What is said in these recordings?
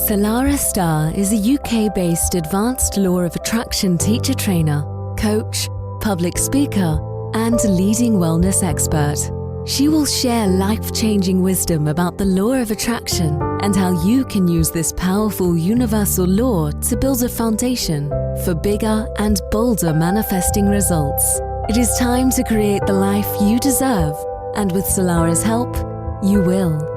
Salarah Starre is a UK-based advanced law of attraction teacher trainer, coach, public speaker, and leading wellness expert. She will share life-changing wisdom about the law of attraction and how you can use this powerful universal law to build a foundation for bigger and bolder manifesting results. It is time to create the life you deserve, and with Salarah's help, you will.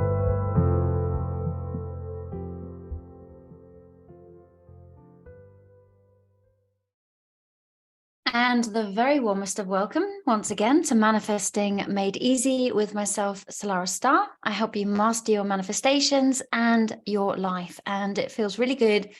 And the very warmest of welcome once again to Manifesting Made Easy with myself, Salarah Starre. I help you master your manifestations and your life. And it feels really good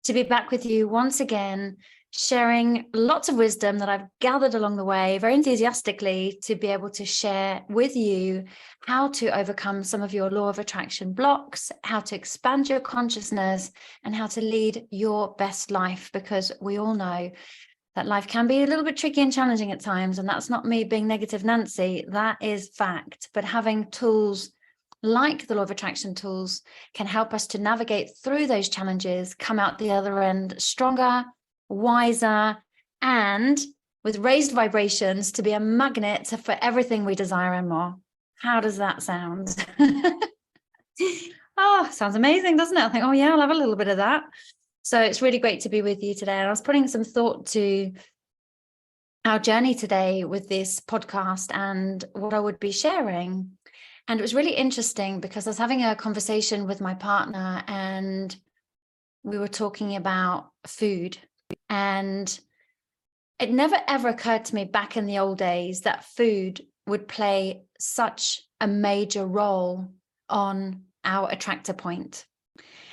to be back with you once again, sharing lots of wisdom that I've gathered along the way, very enthusiastically, to be able to share with you how to overcome some of your law of attraction blocks, how to expand your consciousness, and how to lead your best life, because we all know that life can be a little bit tricky and challenging at times. And that's not me being negative Nancy, that is fact. But having tools like the law of attraction tools can help us to navigate through those challenges, come out the other end stronger, wiser, and with raised vibrations to be a magnet for everything we desire and more. How does that sound? Oh, sounds amazing, doesn't it? I think, oh yeah, I'll have a little bit of that. So it's really great to be with you today. And I was putting some thought to our journey today with this podcast and what I would be sharing. And it was really interesting because I was having a conversation with my partner and we were talking about food. And it never ever occurred to me back in the old days that food would play such a major role on our attractor point.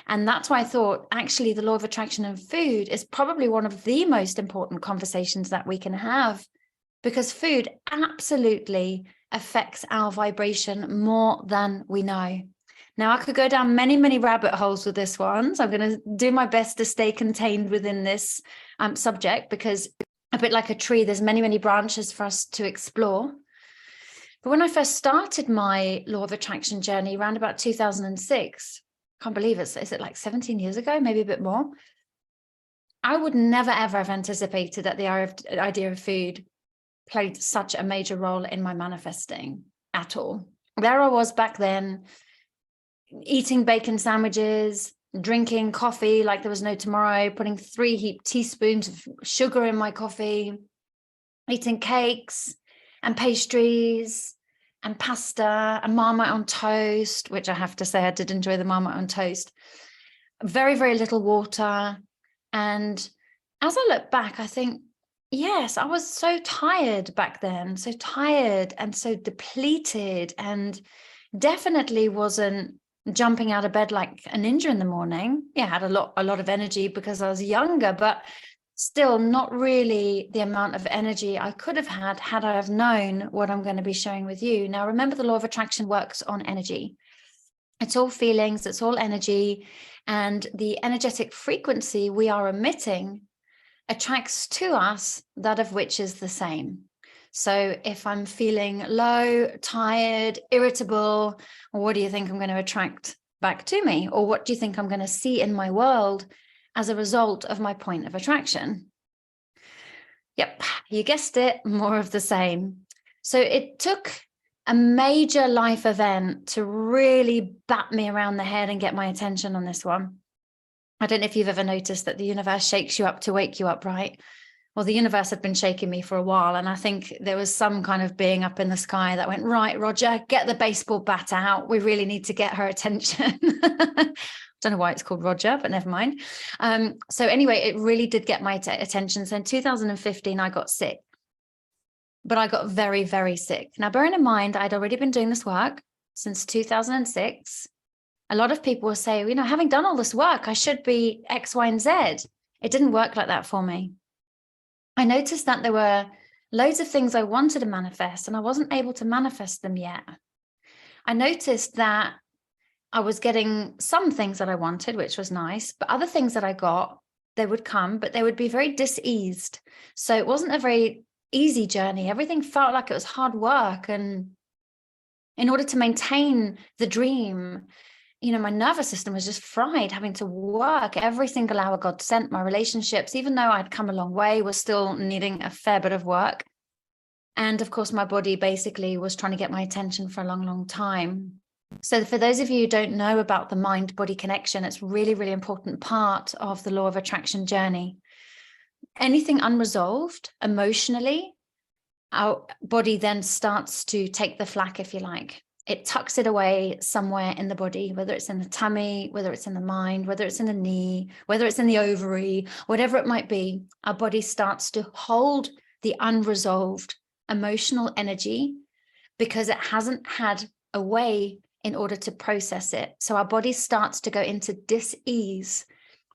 And that's why I thought, actually, the law of attraction and food is probably one of the most important conversations that we can have, because food absolutely affects our vibration more than we know. Now, I could go down many, many rabbit holes with this one. So I'm going to do my best to stay contained within this subject, because a bit like a tree, there's many, many branches for us to explore. But when I first started my law of attraction journey around about 2006, can't believe it. Is it like 17 years ago, maybe a bit more? I would never, ever have anticipated that the idea of food played such a major role in my manifesting at all. There I was back then, eating bacon sandwiches, drinking coffee like there was no tomorrow, putting 3 heaped teaspoons of sugar in my coffee, eating cakes and pastries and pasta and Marmite on toast, which I have to say I did enjoy the Marmite on toast. Very, very little water. And as I look back, I think, yes, I was so tired back then, so tired and so depleted, and definitely wasn't jumping out of bed like a ninja in the morning. Yeah, I had a lot of energy because I was younger, but still not really the amount of energy I could have had I have known what I'm going to be sharing with you. Now, remember, the law of attraction works on energy. It's all feelings, it's all energy, and the energetic frequency we are emitting attracts to us that of which is the same. So if I'm feeling low, tired, irritable, what do you think I'm going to attract back to me? Or what do you think I'm going to see in my world as a result of my point of attraction? Yep, you guessed it, more of the same. So it took a major life event to really bat me around the head and get my attention on this one. I don't know if you've ever noticed that the universe shakes you up to wake you up, right? Well, the universe had been shaking me for a while, and I think there was some kind of being up in the sky that went, right, Roger, get the baseball bat out. We really need to get her attention. Don't know why it's called Roger, but never mind. So anyway, it really did get my attention. So in 2015, I got sick, but I got very, very sick. Now, bearing in mind, I'd already been doing this work since 2006. A lot of people will say, you know, having done all this work, I should be X, Y, and Z. It didn't work like that for me. I noticed that there were loads of things I wanted to manifest, and I wasn't able to manifest them yet. I noticed that I was getting some things that I wanted, which was nice, but other things that I got, they would come, but they would be very diseased. So it wasn't a very easy journey. Everything felt like it was hard work. And in order to maintain the dream, my nervous system was just fried, having to work every single hour God sent. My relationships, even though I'd come a long way, was still needing a fair bit of work. And of course, my body basically was trying to get my attention for a long, long time. So for those of you who don't know about the mind-body connection, it's really, really important part of the law of attraction journey. Anything unresolved emotionally, our body then starts to take the flak, if you like. It tucks it away somewhere in the body, whether it's in the tummy, whether it's in the mind, whether it's in the knee, whether it's in the ovary, whatever it might be. Our body starts to hold the unresolved emotional energy because it hasn't had a way in order to process it. So our body starts to go into dis-ease.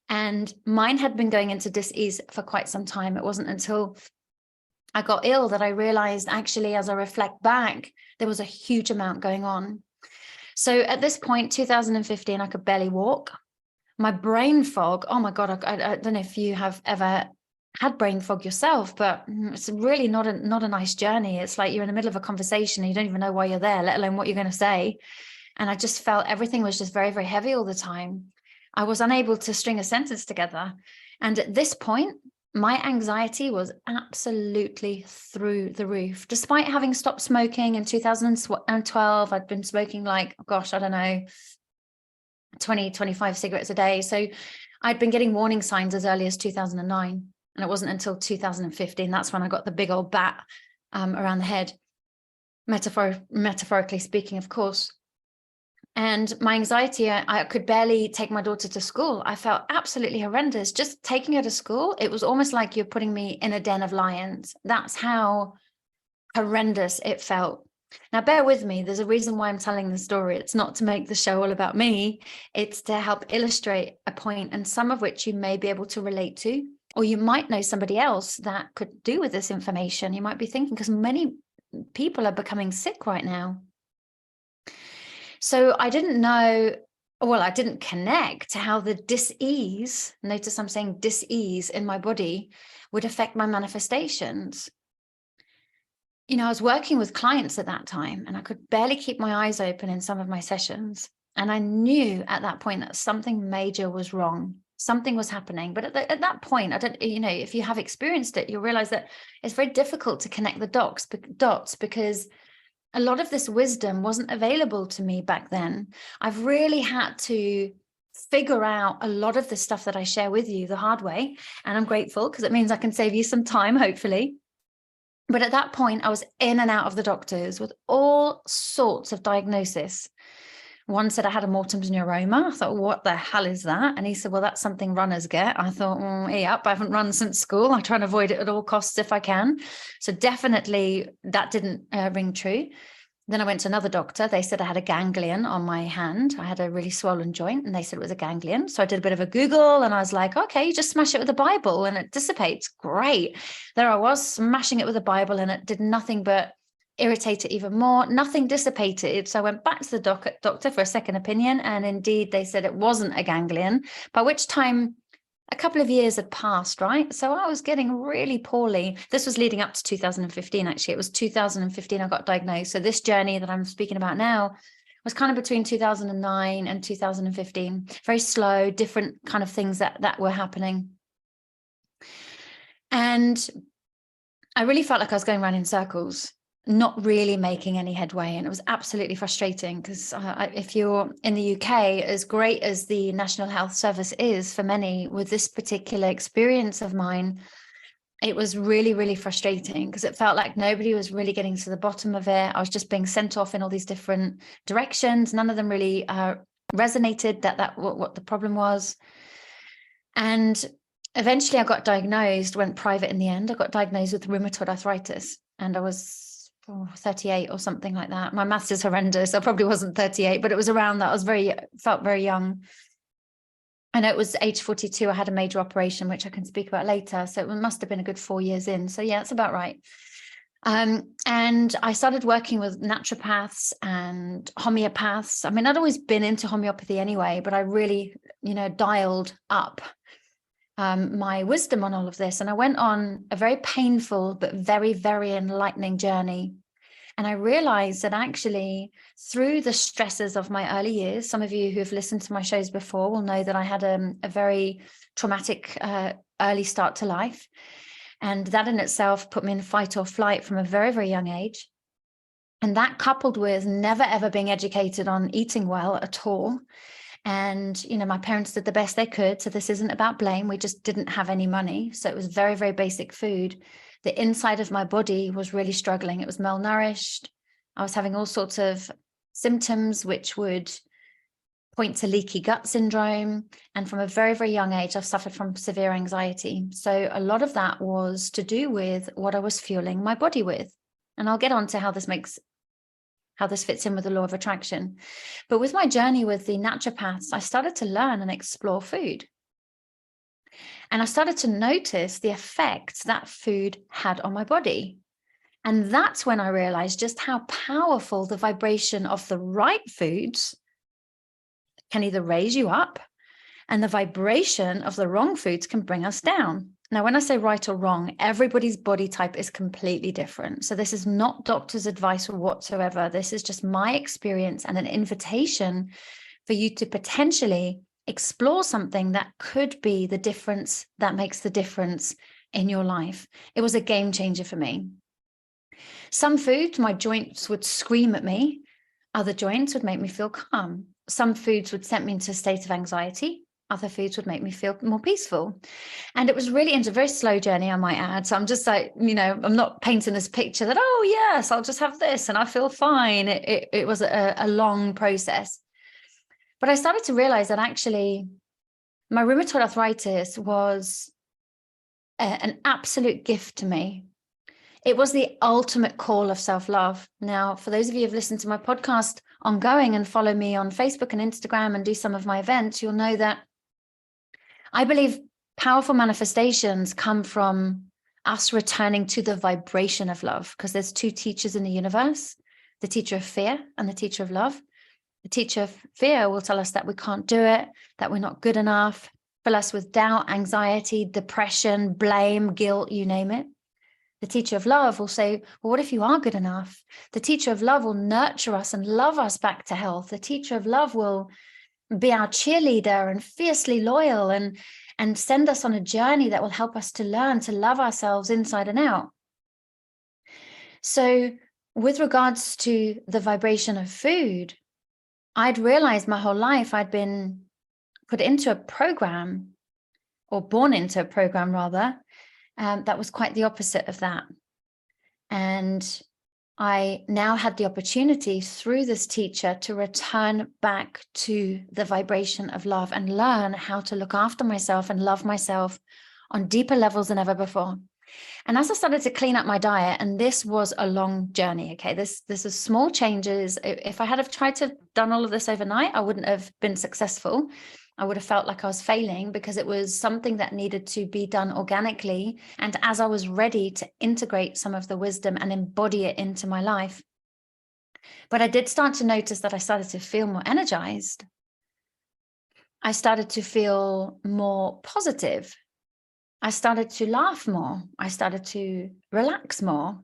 And mine had been going into dis-ease for quite some time. It wasn't until I got ill that I realized, actually, as I reflect back, there was a huge amount going on. So at this point, 2015, I could barely walk. My brain fog, oh my God, I don't know if you have ever had brain fog yourself, but it's really not a nice journey. It's like you're in the middle of a conversation and you don't even know why you're there, let alone what you're going to say. And I just felt everything was just very, very heavy all the time. I was unable to string a sentence together. And at this point, my anxiety was absolutely through the roof. Despite having stopped smoking in 2012, I'd been smoking like, gosh, I don't know, 20, 25 cigarettes a day. So I'd been getting warning signs as early as 2009. And it wasn't until 2015, that's when I got the big old bat around the head, metaphorically speaking, of course. And my anxiety, I could barely take my daughter to school. I felt absolutely horrendous. Just taking her to school, it was almost like you're putting me in a den of lions. That's how horrendous it felt. Now, bear with me. There's a reason why I'm telling the story. It's not to make the show all about me. It's to help illustrate a point, and some of which you may be able to relate to, or you might know somebody else that could do with this information. You might be thinking, because many people are becoming sick right now. So I didn't know, well, I didn't connect to how the dis-ease, notice I'm saying dis-ease in my body, would affect my manifestations. I was working with clients at that time, and I could barely keep my eyes open in some of my sessions. And I knew at that point that something major was wrong. Something was happening. But at that point, I don't, if you have experienced it, you'll realize that it's very difficult to connect the dots because a lot of this wisdom wasn't available to me back then. I've really had to figure out a lot of the stuff that I share with you the hard way. And I'm grateful because it means I can save you some time, hopefully. But at that point, I was in and out of the doctors with all sorts of diagnosis. One said I had a Morton's neuroma. I thought, what the hell is that? And he said, well, that's something runners get. I thought, yep, I haven't run since school. I try and avoid it at all costs if I can. So definitely that didn't ring true. Then I went to another doctor. They said I had a ganglion on my hand. I had a really swollen joint, and they said it was a ganglion. So I did a bit of a Google, and I was like, okay, you just smash it with the Bible and it dissipates. Great. There I was smashing it with the Bible, and it did nothing but irritate it even more. Nothing dissipated. So I went back to the doctor for a second opinion. And indeed, they said it wasn't a ganglion, by which time a couple of years had passed, right? So I was getting really poorly. This was leading up to 2015, actually. It was 2015 I got diagnosed. So this journey that I'm speaking about now was kind of between 2009 and 2015. Very slow, different kind of things that were happening. And I really felt like I was going around in circles, not really making any headway. And it was absolutely frustrating because if you're in the UK, as great as the National Health Service is for many, with this particular experience of mine, it was really, really frustrating because it felt like nobody was really getting to the bottom of it. I was just being sent off in all these different directions. None of them really resonated that what the problem was. And eventually I got diagnosed, went private in the end. I got diagnosed with rheumatoid arthritis, and I was 38 or something like that. My maths is horrendous. I probably wasn't 38, but it was around that. Felt very young. And it was age 42. I had a major operation, which I can speak about later. So it must have been a good 4 years in. So yeah, that's about right. And I started working with naturopaths and homeopaths. I mean, I'd always been into homeopathy anyway, but I really, dialed up my wisdom on all of this. And I went on a very painful but very, very enlightening journey. And I realized that actually through the stresses of my early years, some of you who have listened to my shows before will know that I had a very traumatic early start to life. And that in itself put me in fight or flight from a very, very young age. And that coupled with never, ever being educated on eating well at all. And, you know, my parents did the best they could. So this isn't about blame. We just didn't have any money. So it was very, very basic food. The inside of my body was really struggling. It was malnourished. I was having all sorts of symptoms, which would point to leaky gut syndrome. And from a very, very young age, I've suffered from severe anxiety. So a lot of that was to do with what I was fueling my body with. And I'll get on to how this fits in with the law of attraction. But with my journey with the naturopaths, I started to learn and explore food. And I started to notice the effects that food had on my body. And that's when I realized just how powerful the vibration of the right foods can either raise you up, and the vibration of the wrong foods can bring us down. Now, when I say right or wrong, everybody's body type is completely different. So this is not doctor's advice whatsoever. This is just my experience and an invitation for you to potentially explore something that could be the difference that makes the difference in your life. It was a game changer for me. Some foods, my joints would scream at me. Other joints would make me feel calm. Some foods would send me into a state of anxiety. Other foods would make me feel more peaceful. And it was a very slow journey, I might add. So I'm just like, you know, I'm not painting this picture that, oh yes, I'll just have this and I feel fine. It was a long process. But I started to realize that actually my rheumatoid arthritis was an absolute gift to me. It was the ultimate call of self-love. Now, for those of you who've listened to my podcast ongoing and follow me on Facebook and Instagram and do some of my events, you'll know that I believe powerful manifestations come from us returning to the vibration of love, because there's two teachers in the universe, the teacher of fear and the teacher of love. The teacher of fear will tell us that we can't do it, that we're not good enough, fill us with doubt, anxiety, depression, blame, guilt, you name it. The teacher of love will say, well, what if you are good enough? The teacher of love will nurture us and love us back to health. The teacher of love will be our cheerleader and fiercely loyal and send us on a journey that will help us to learn to love ourselves inside and out. So with regards to the vibration of food, I'd realized my whole life I'd been put into a program, or born into a program rather, that was quite the opposite of that. And I now had the opportunity through this teacher to return back to the vibration of love and learn how to look after myself and love myself on deeper levels than ever before. And as I started to clean up my diet, and this was a long journey, okay, this is small changes. If I had have tried to done all of this overnight, I wouldn't have been successful. I would have felt like I was failing, because it was something that needed to be done organically. And as I was ready to integrate some of the wisdom and embody it into my life. But I did start to notice that I started to feel more energized. I started to feel more positive. I started to laugh more. I started to relax more.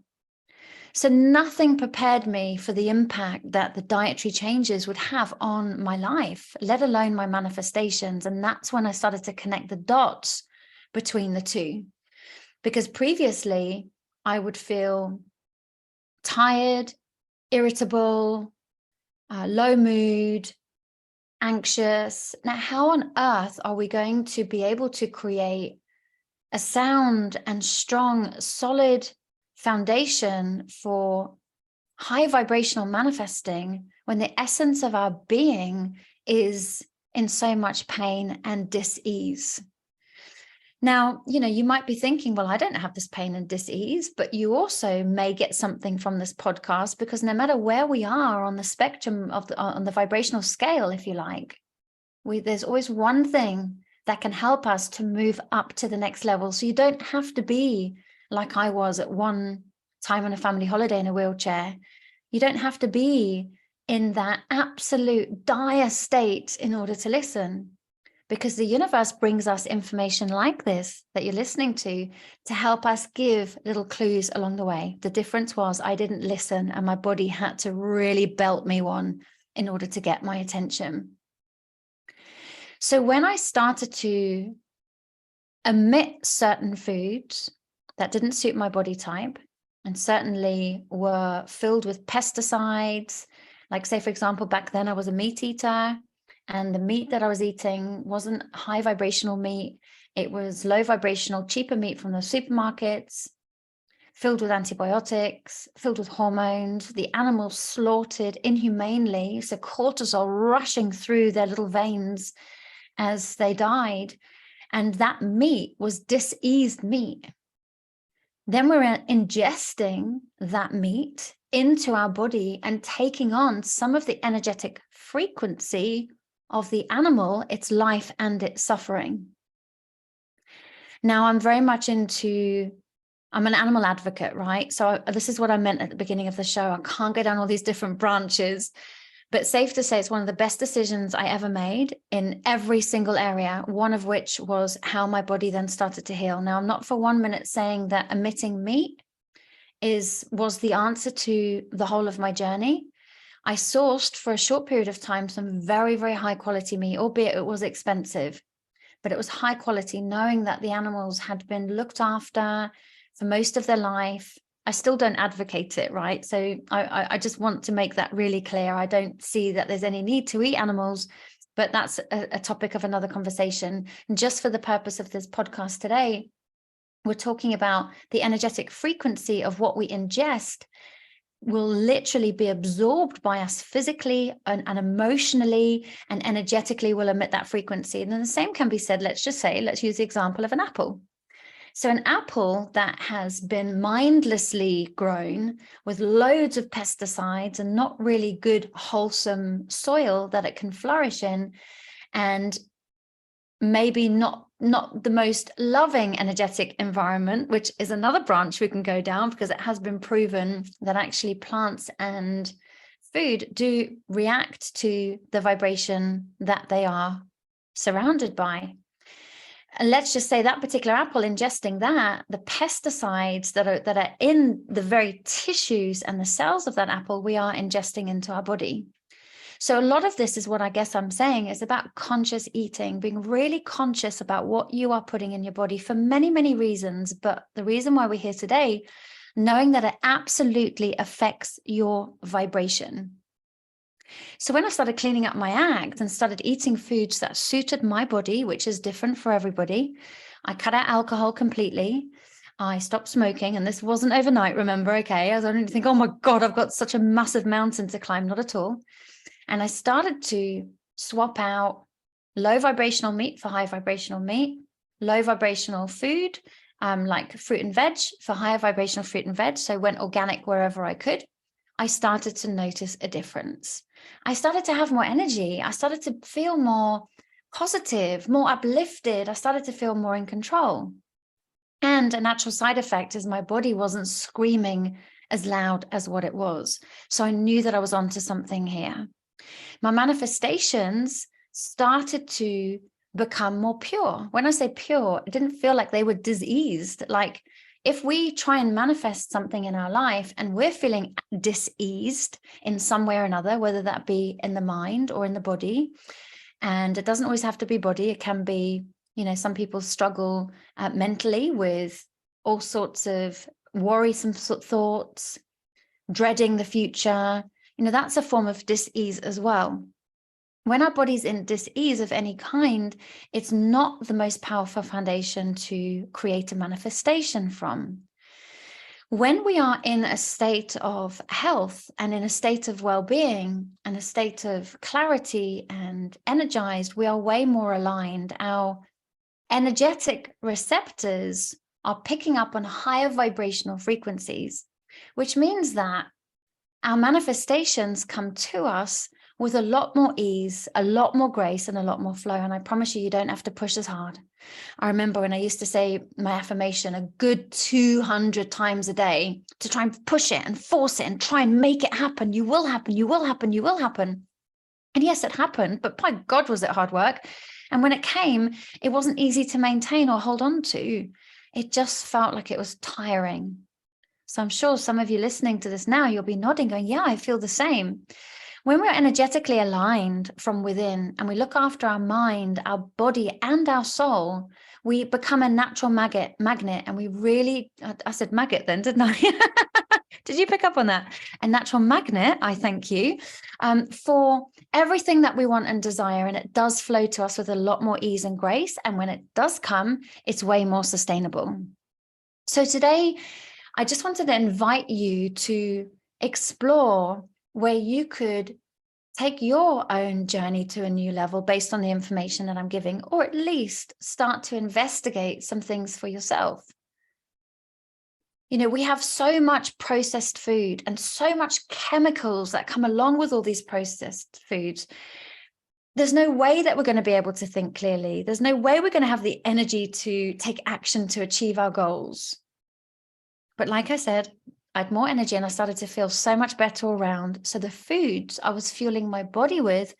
So nothing prepared me for the impact that the dietary changes would have on my life, let alone my manifestations. And that's when I started to connect the dots between the two. Because previously I would feel tired, irritable, low mood, anxious. Now, how on earth are we going to be able to create a sound and strong, solid foundation for high vibrational manifesting when the essence of our being is in so much pain and dis-ease? Now, you know, you might be thinking, well, I don't have this pain and dis-ease, but you also may get something from this podcast, because no matter where we are on the spectrum of on the vibrational scale, if you like, there's always one thing that can help us to move up to the next level. So you don't have to be like I was at one time on a family holiday in a wheelchair. You don't have to be in that absolute dire state in order to listen, because the universe brings us information like this that you're listening to help us give little clues along the way. The difference was I didn't listen, and my body had to really belt me one in order to get my attention. So when I started to omit certain foods that didn't suit my body type, and certainly were filled with pesticides, like say, for example, back then I was a meat eater, and the meat that I was eating wasn't high vibrational meat. It was low vibrational, cheaper meat from the supermarkets, filled with antibiotics, filled with hormones, the animals slaughtered inhumanely, so cortisol rushing through their little veins as they died. And that meat was diseased meat. Then we're ingesting that meat into our body and taking on some of the energetic frequency of the animal, its life and its suffering. Now, I'm very much I'm an animal advocate, right? So this is what I meant at the beginning of the show. I can't go down all these different branches, but safe to say it's one of the best decisions I ever made in every single area, one of which was how my body then started to heal. Now, I'm not for 1 minute saying that omitting meat was the answer to the whole of my journey. I sourced for a short period of time some very, very high quality meat, albeit it was expensive, but it was high quality, knowing that the animals had been looked after for most of their life. I still don't advocate it, right? So I just want to make that really clear. I don't see that there's any need to eat animals, but that's a topic of another conversation. And just for the purpose of this podcast today, we're talking about the energetic frequency of what we ingest will literally be absorbed by us physically and emotionally, and energetically will emit that frequency. And then the same can be said, let's use the example of an apple. So an apple that has been mindlessly grown with loads of pesticides and not really good, wholesome soil that it can flourish in, and maybe not the most loving energetic environment, which is another branch we can go down, because it has been proven that actually plants and food do react to the vibration that they are surrounded by. And let's just say that particular apple, ingesting that, the pesticides that are in the very tissues and the cells of that apple, we are ingesting into our body. So a lot of this is what I guess I'm saying is about conscious eating, being really conscious about what you are putting in your body for many, many reasons. But the reason why we're here today, knowing that it absolutely affects your vibration. So when I started cleaning up my act and started eating foods that suited my body, which is different for everybody, I cut out alcohol completely. I stopped smoking, and this wasn't overnight, remember, okay? I don't think, oh my God, I've got such a massive mountain to climb, not at all. And I started to swap out low vibrational meat for high vibrational meat, low vibrational food, like fruit and veg for higher vibrational fruit and veg. So I went organic wherever I could. I started to notice a difference. I started to have more energy. I started to feel more positive, more uplifted. I started to feel more in control. And a natural side effect is my body wasn't screaming as loud as what it was. So I knew that I was onto something here. My manifestations started to become more pure. When I say pure, it didn't feel like they were diseased. Like if we try and manifest something in our life and we're feeling diseased in some way or another, whether that be in the mind or in the body, and it doesn't always have to be body, it can be, some people struggle mentally with all sorts of worrisome thoughts, dreading the future. That's a form of dis-ease as well. When our body's in dis-ease of any kind, it's not the most powerful foundation to create a manifestation from. When we are in a state of health and in a state of well-being and a state of clarity and energized, we are way more aligned. Our energetic receptors are picking up on higher vibrational frequencies, which means that our manifestations come to us with a lot more ease, a lot more grace, and a lot more flow. And I promise you, you don't have to push as hard. I remember when I used to say my affirmation a good 200 times a day to try and push it and force it and try and make it happen. You will happen, you will happen, you will happen. And yes, it happened, but by God, was it hard work. And when it came, it wasn't easy to maintain or hold on to. It just felt like it was tiring. So I'm sure some of you listening to this now, you'll be nodding, going, yeah, I feel the same. When we're energetically aligned from within and we look after our mind, our body, and our soul, we become a natural magnet. And we really, I said maggot then, didn't I? Did you pick up on that? A natural magnet, I thank you, for everything that we want and desire. And it does flow to us with a lot more ease and grace. And when it does come, it's way more sustainable. So today, I just wanted to invite you to explore where you could take your own journey to a new level based on the information that I'm giving, or at least start to investigate some things for yourself. You know, we have so much processed food and so much chemicals that come along with all these processed foods. There's no way that we're going to be able to think clearly. There's no way we're going to have the energy to take action to achieve our goals. But like I said, I had more energy and I started to feel so much better all around. So the foods I was fueling my body with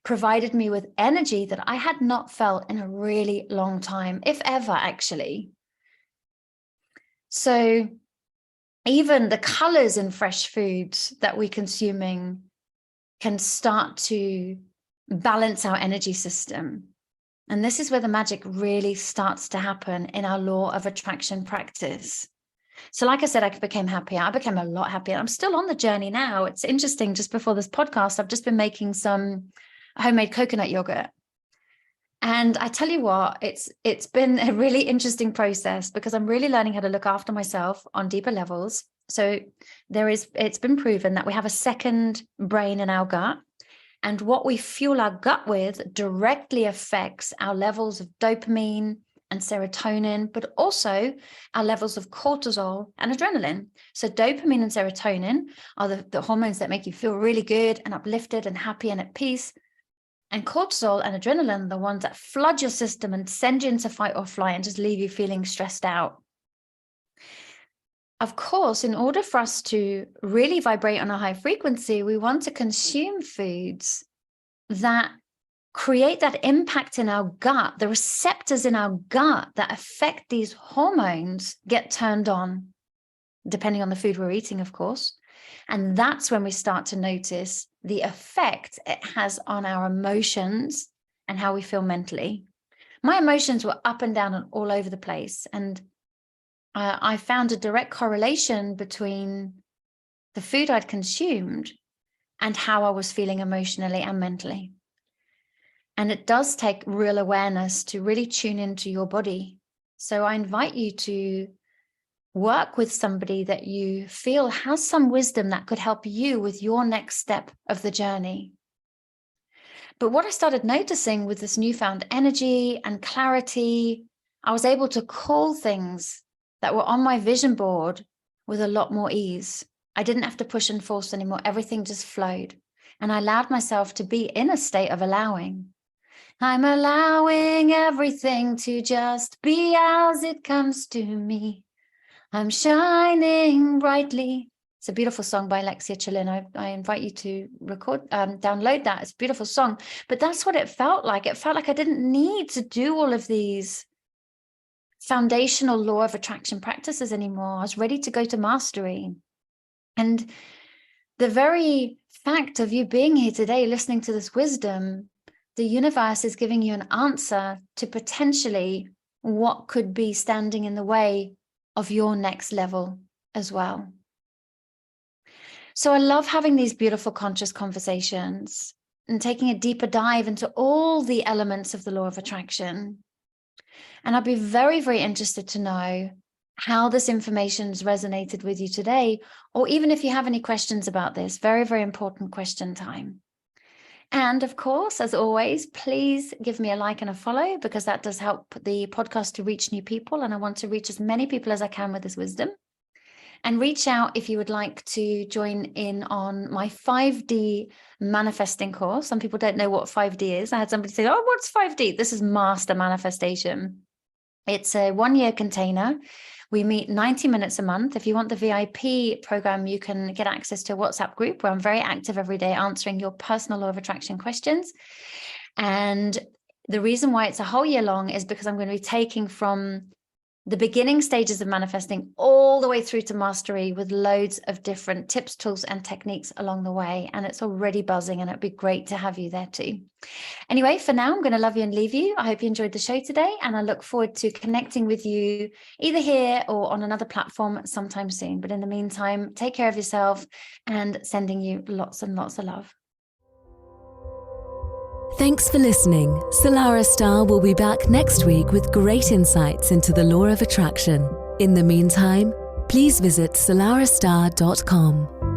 provided me with energy that I had not felt in a really long time, if ever, actually. So even the colors in fresh foods that we're consuming can start to balance our energy system. And this is where the magic really starts to happen in our law of attraction practice. So like I said, I became happier. I became a lot happier. I'm still on the journey now. It's interesting. Just before this podcast, I've just been making some homemade coconut yogurt. And I tell you what, it's been a really interesting process because I'm really learning how to look after myself on deeper levels. So it's been proven that we have a second brain in our gut. And what we fuel our gut with directly affects our levels of dopamine and serotonin, but also our levels of cortisol and adrenaline. So dopamine and serotonin are the hormones that make you feel really good and uplifted and happy and at peace. And cortisol and adrenaline are the ones that flood your system and send you into fight or flight and just leave you feeling stressed out. Of course, in order for us to really vibrate on a high frequency, we want to consume foods that create that impact in our gut. The receptors in our gut that affect these hormones get turned on, depending on the food we're eating, of course. And that's when we start to notice the effect it has on our emotions and how we feel mentally. My emotions were up and down and all over the place. And I found a direct correlation between the food I'd consumed and how I was feeling emotionally and mentally. And it does take real awareness to really tune into your body. So I invite you to work with somebody that you feel has some wisdom that could help you with your next step of the journey. But what I started noticing with this newfound energy and clarity, I was able to call things that were on my vision board with a lot more ease. I didn't have to push and force anymore. Everything just flowed. And I allowed myself to be in a state of allowing. I'm allowing everything to just be as it comes to me. I'm shining brightly. It's a beautiful song by Alexia Chilin. I invite you to download that. It's a beautiful song. But that's what it felt like. It felt like I didn't need to do all of these foundational law of attraction practices anymore. I was ready to go to mastery. And the very fact of you being here today, listening to this wisdom, the universe is giving you an answer to potentially what could be standing in the way of your next level as well. So I love having these beautiful conscious conversations and taking a deeper dive into all the elements of the law of attraction. And I'd be very, very interested to know how this information's resonated with you today, or even if you have any questions about this. Very, very important question time. And of course, as always, please give me a like and a follow, because that does help the podcast to reach new people. And I want to reach as many people as I can with this wisdom. And reach out if you would like to join in on my 5D manifesting course. Some people don't know what 5D is. I had somebody say, oh, what's 5D? This is master manifestation. It's a 1-year container. We meet 90 minutes a month. If you want the VIP program, you can get access to a WhatsApp group where I'm very active every day answering your personal law of attraction questions. And The reason why it's a whole year long is because I'm going to be taking from the beginning stages of manifesting all the way through to mastery with loads of different tips, tools, and techniques along the way. And it's already buzzing, and it'd be great to have you there too. Anyway, for now, I'm going to love you and leave you. I hope you enjoyed the show today, and I look forward to connecting with you either here or on another platform sometime soon. But in the meantime, take care of yourself, and sending you lots and lots of love. Thanks for listening. Salarah Starre will be back next week with great insights into the law of attraction. In the meantime, please visit salarahstarre.com.